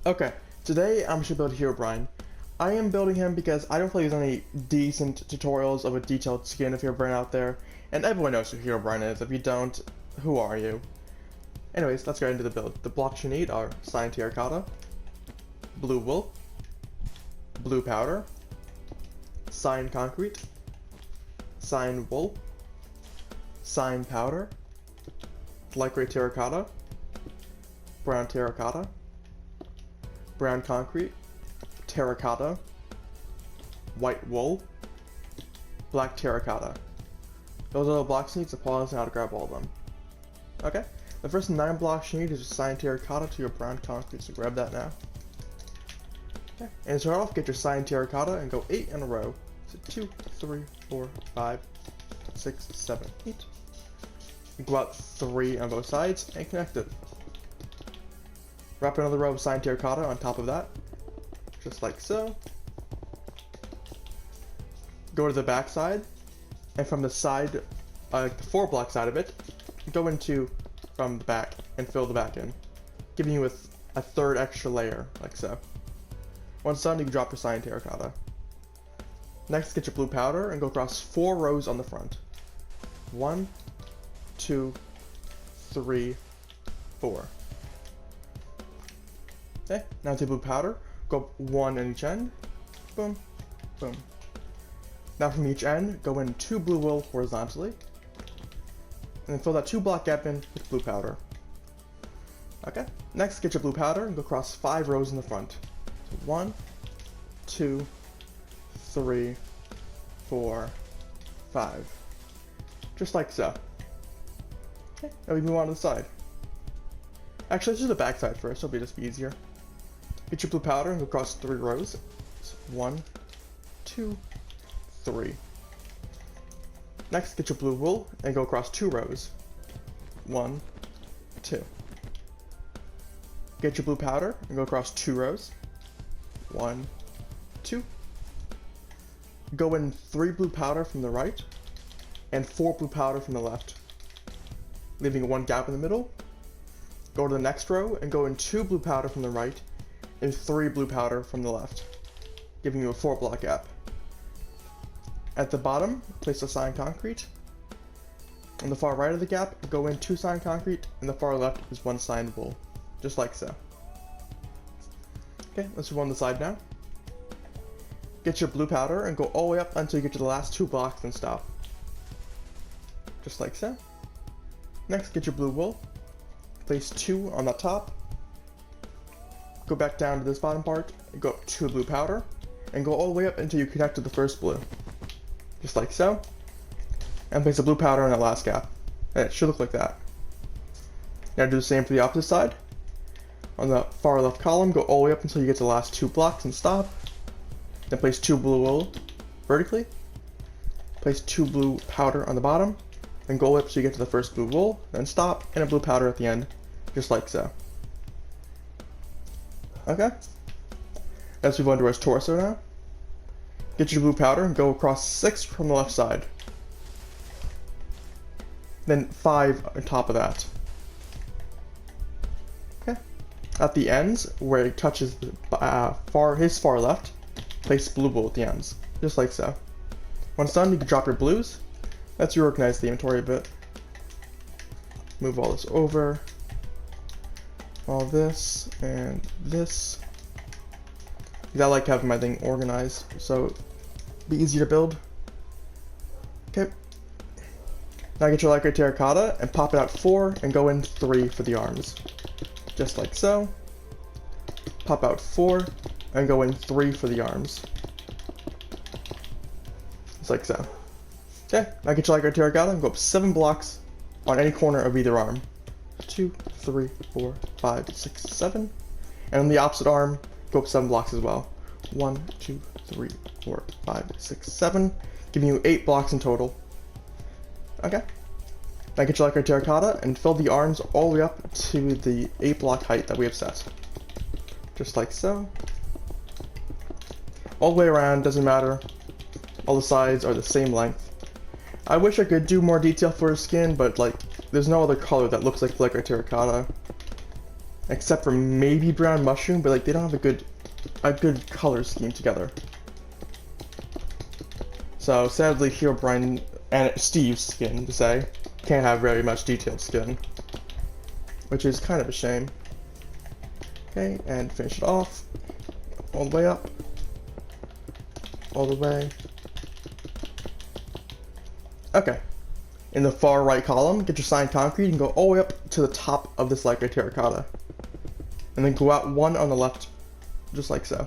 Okay, today I'm going to build Herobrine. I am building him because I don't feel there's any decent tutorials of a detailed skin of Herobrine out there, and everyone knows who Herobrine is. If you don't, who are you? Anyways, let's get into the build. The blocks you need are Cyan Terracotta, blue wool, blue powder, cyan concrete, cyan wool, cyan powder, light gray terracotta, brown terracotta, brown concrete, terracotta, white wool, black terracotta. Those are the blocks you need, so pause on how to grab all of them. Okay, the first 9 blocks you need is just cyan terracotta to your brown concrete, so grab that now. Okay, and to start off, get your cyan terracotta and go 8 in a row. So 2, 3, 4, 5, 6, 7, 8. You go out 3 on both sides and connect it. Wrap another row of cyan terracotta on top of that, just like so. Go to the back side, and from the side, the 4 block side of it, go into from the back and fill the back in, giving you with a 3rd extra layer, like so. Once done, you can drop your cyan terracotta. Next, get your blue powder and go across 4 rows on the front. 1, 2, 3, 4. Okay, now to blue powder, go up 1 in each end, boom, boom. Now from each end, go in 2 blue wool horizontally, and then fill that 2 block gap in with blue powder. Okay, next get your blue powder and go across 5 rows in the front. So 1, 2, 3, 4, 5. Just like so. Okay, now we move on to the side. Actually, let's do the back side first, it'll just be easier. Get your blue powder and go across 3 rows. So 1, 2, 3. Next, get your blue wool and go across 2 rows. 1, 2. Get your blue powder and go across 2 rows. 1, 2. Go in 3 blue powder from the right and 4 blue powder from the left, leaving 1 gap in the middle. Go to the next row and go in 2 blue powder from the right and 3 blue powder from the left, giving you a 4 block gap. At the bottom, place the cyan concrete. On the far right of the gap, go in 2 cyan concrete, and the far left is 1 cyan wool, just like so. Okay, let's move on to the side now. Get your blue powder and go all the way up until you get to the last 2 blocks and stop. Just like so. Next, get your blue wool. Place 2 on the top. Go back down to this bottom part, and go up 2 blue powder, and go all the way up until you connect to the first blue. Just like so. And place the blue powder in that last gap. And it should look like that. Now do the same for the opposite side. On the far left column, go all the way up until you get to the last 2 blocks and stop. Then place 2 blue wool vertically. Place 2 blue powder on the bottom. Then go all the way up until you get to the first blue wool. Then stop, and a blue powder at the end. Just like so. Okay. Let's move on to his torso now. Get your blue powder and go across 6 from the left side. Then 5 on top of that. Okay. At the ends, where it touches his far left, place blue wool at the ends. Just like so. When it's done, you can drop your blues. Let's reorganize the inventory a bit. Move all this over. All this and this. Because I like having my thing organized, so be easy to build. Okay. Now get your light gray terracotta and pop it out 4 and go in 3 for the arms. Just like so. Pop out 4 and go in 3 for the arms. Just like so. Okay, now get your light gray terracotta and go up 7 blocks on any corner of either arm. 2, 3, 4, 5, 6, 7. And on the opposite arm, go up 7 blocks as well. 1, 2, 3, 4, 5, 6, 7. Giving you 8 blocks in total. Okay. Now get your light gray terracotta and fill the arms all the way up to the 8 block height that we have set. Just like so. All the way around, doesn't matter. All the sides are the same length. I wish I could do more detail for his skin, but like, there's no other color that looks like light gray terracotta. except for maybe brown mushroom, but like they don't have a good color scheme together. So sadly, Herobrine and Steve's skin, to say, can't have very much detailed skin, which is kind of a shame. Okay, and finish it off all the way up, all the way. Okay. In the far right column, get your cyan concrete and go all the way up to the top of this light gray terracotta. And then go out one on the left, just like so.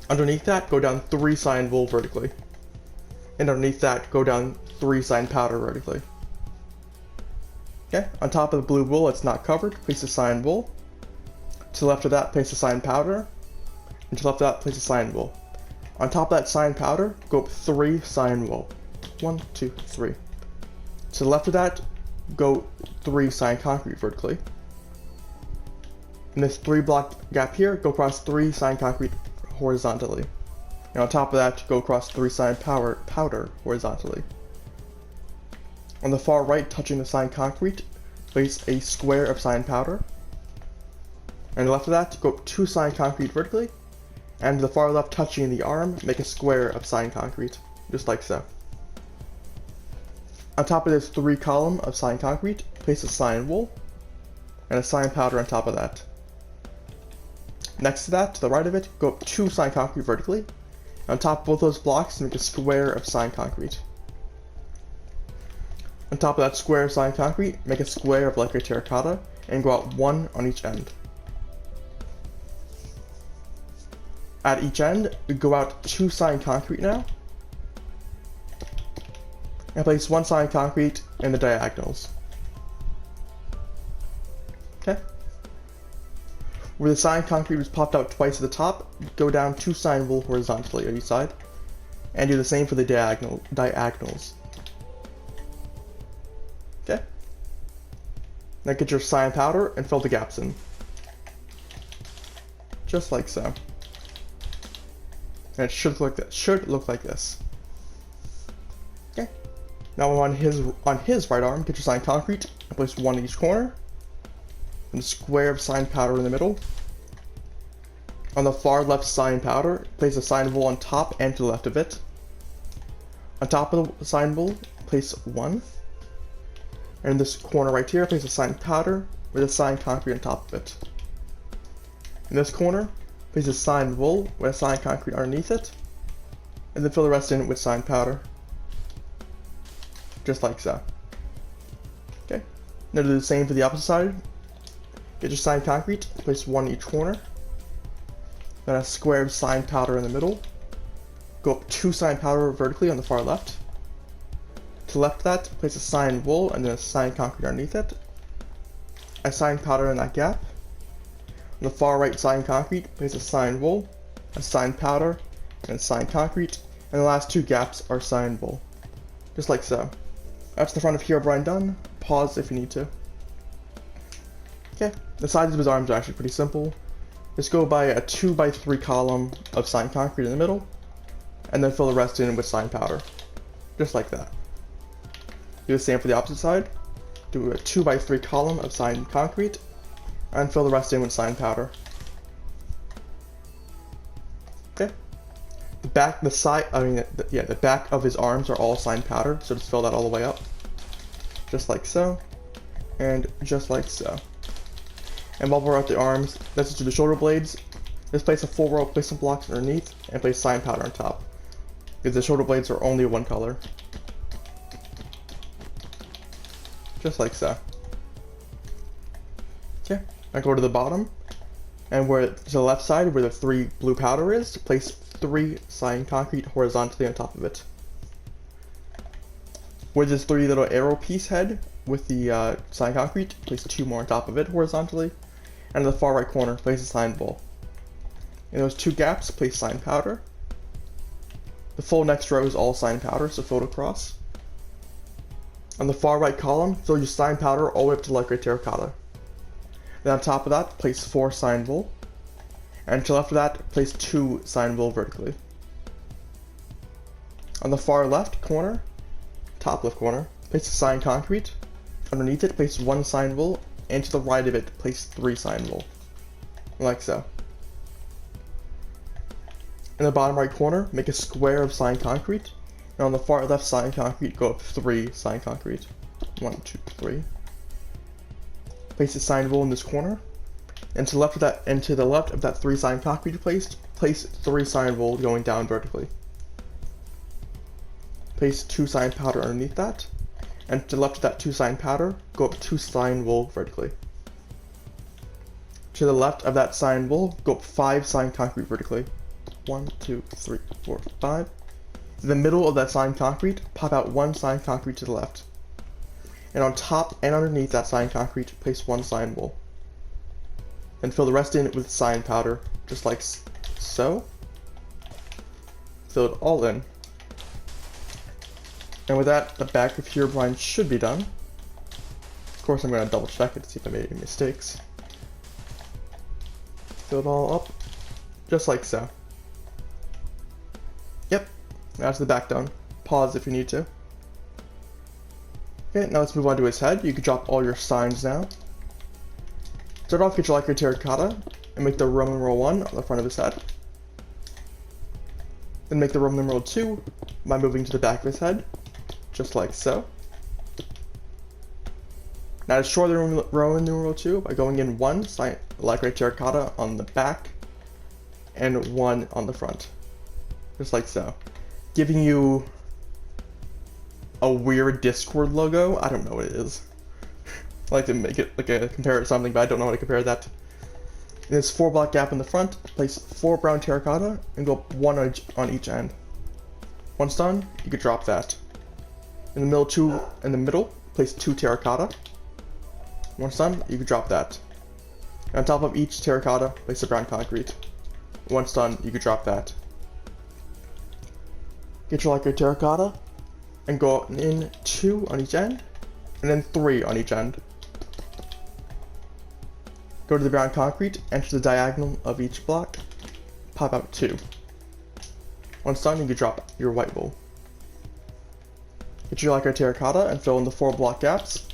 Underneath that, go down 3 cyan wool vertically. And underneath that, go down 3 cyan powder vertically. Okay, on top of the blue wool that's not covered, place the cyan wool. To the left of that, place the cyan powder. And to the left of that, place the cyan wool. On top of that cyan powder, go up 3 cyan wool. 1, 2, 3. To the left of that, go 3 cyan concrete vertically. In this 3 block gap here, go across 3 cyan concrete horizontally. And on top of that, go across 3 cyan powder horizontally. On the far right, touching the cyan concrete, place a square of cyan powder. And to the left of that, go up 2 cyan concrete vertically. And to the far left, touching the arm, make a square of cyan concrete, just like so. On top of this 3 column of cyan concrete, place a cyan wool and a cyan powder on top of that. Next to that, to the right of it, go up 2 cyan concrete vertically. On top of both those blocks, make a square of cyan concrete. On top of that square of cyan concrete, make a square of light gray terracotta and go out 1 on each end. At each end, go out 2 cyan concrete now. And place 1 cyan concrete in the diagonals. Okay. Where the cyan concrete was popped out twice at the top, go down 2 cyan wool horizontally on each side. And do the same for the diagonals. Okay. Now get your cyan powder and fill the gaps in. Just like so. And it should look like this. Okay. Now on his right arm, get your cyan concrete and place 1 in each corner. And a square of cyan powder in the middle. On the far left cyan powder, place a cyan wool on top and to the left of it. On top of the cyan wool, place 1. And in this corner right here, place a cyan powder with a cyan concrete on top of it. In this corner, place a cyan wool with a cyan concrete underneath it. And then fill the rest in with cyan powder. Just like so. Okay. Now do the same for the opposite side. Get your cyan concrete, place 1 in each corner. Then a square of cyan powder in the middle. Go up 2 cyan powder vertically on the far left. To the left of that, place a cyan wool and then a cyan concrete underneath it. A cyan powder in that gap. On the far right cyan concrete, place a cyan wool, a cyan powder, and a cyan concrete. And the last 2 gaps are cyan wool. Just like so. That's the front of Herobrine done. Pause if you need to. Okay, the sizes of his arms are actually pretty simple. Just go by a 2x3 column of cyan concrete in the middle, and then fill the rest in with cyan powder. Just like that. Do the same for the opposite side. Do a 2x3 column of cyan concrete, and fill the rest in with cyan powder. Okay. The back of his arms are all cyan powder, so just fill that all the way up. Just like so, and just like so. And while we're at the arms, let's just do the shoulder blades. Just place a full row of placement blocks underneath, and place cyan powder on top. Because the shoulder blades are only 1 color. Just like so. Okay, now go to the bottom, and to the left side, where the 3 blue powder is, place 3 cyan concrete horizontally on top of it. Where this 3 little arrow piece head with the cyan concrete, place 2 more on top of it horizontally. And in the far right corner, place a cyan wool. In those 2 gaps, place cyan powder. The full next row is all cyan powder, so fill it across. On the far right column, fill your cyan powder all the way up to light gray terracotta. Then on top of that, place 4 cyan wool. And to the left of that, place 2 cyan wool vertically. On the far left corner, top left corner, place the cyan concrete. Underneath it, place 1 cyan wool and to the right of it, place 3 cyan wool. Like so. In the bottom right corner, make a square of cyan concrete. And on the far left cyan concrete, go up 3 cyan concrete. 1, 2, 3. Place the cyan wool in this corner. And to the left of that 3 cyan concrete you placed, place 3 cyan wool going down vertically. Place 2 cyan powder underneath that. And to the left of that 2 cyan powder, go up 2 cyan wool vertically. To the left of that cyan wool, go up 5 cyan concrete vertically. 1, 2, 3, 4, 5. In the middle of that cyan concrete, pop out 1 cyan concrete to the left. And on top and underneath that cyan concrete, place 1 cyan wool. And fill the rest in with cyan powder, just like so. Fill it all in. And with that, the back of Herobrine should be done. Of course, I'm going to double check it to see if I made any mistakes. Fill it all up, just like so. Yep, that's the back done. Pause if you need to. Okay, now let's move on to his head. You can drop all your signs now. Start off, get your lacquer terracotta, and make the Roman numeral 1 on the front of his head. Then make the Roman numeral 2 by moving to the back of his head, just like so. Now destroy the Roman numeral 2 by going in 1 lacquer terracotta on the back, and 1 on the front, just like so. Giving you a weird Discord logo. I don't know what it is. I like to make it compare it to something, but I don't know how to compare that. In this 4 block gap in the front, place 4 brown terracotta and go up 1 on each end. Once done, you could drop that. In the middle, place 2 terracotta. Once done, you could drop that. And on top of each terracotta, place a brown concrete. Once done, you could drop that. Get your lacquer terracotta and go in 2 on each end, and then 3 on each end. Go to the brown concrete, enter the diagonal of each block, pop out 2. Once done, you can drop your white wool. Get your lacquer terracotta and fill in the 4 block gaps.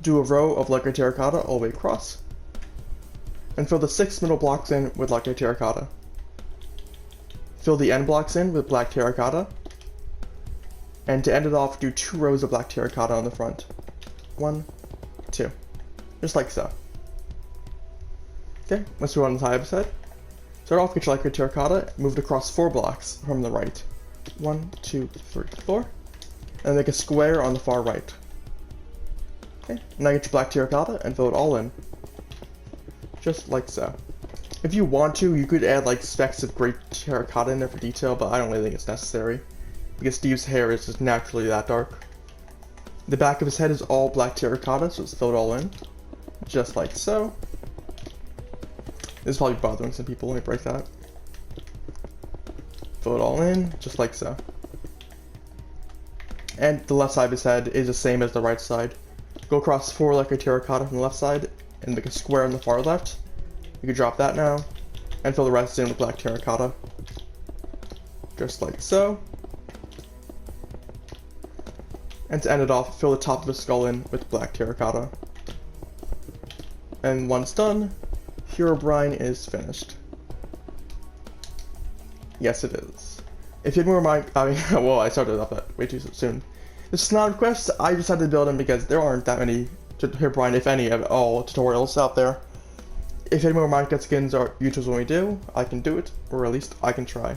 Do a row of lacquer terracotta all the way across, and fill the 6 middle blocks in with lacquer terracotta. Fill the end blocks in with black terracotta, and to end it off, do 2 rows of black terracotta on the front. 1, 2. Just like so. Okay, let's move on to the side of his head. Start off, get your lacquer terracotta, move it across 4 blocks from the right. 1, 2, 3, 4. And make a square on the far right. Okay, now get your black terracotta and fill it all in. Just like so. If you want to, you could add like specks of gray terracotta in there for detail, but I don't really think it's necessary, because Steve's hair is just naturally that dark. The back of his head is all black terracotta, so let's fill it all in. Just like so. This is probably bothering some people, let me break that. Fill it all in, just like so. And the left side of his head is the same as the right side. Go across 4 lacquer terracotta from the left side, and make a square on the far left. You can drop that now, and fill the rest in with black terracotta. Just like so. And to end it off, fill the top of his skull in with black terracotta. And once done, Herobrine is finished. Yes, it is. If you have more well, I started off that way too soon. This is not a request, I just had to build him because there aren't that many Herobrine, if any at all, tutorials out there. If any more Minecraft skins are YouTubers when we do, I can do it, or at least I can try.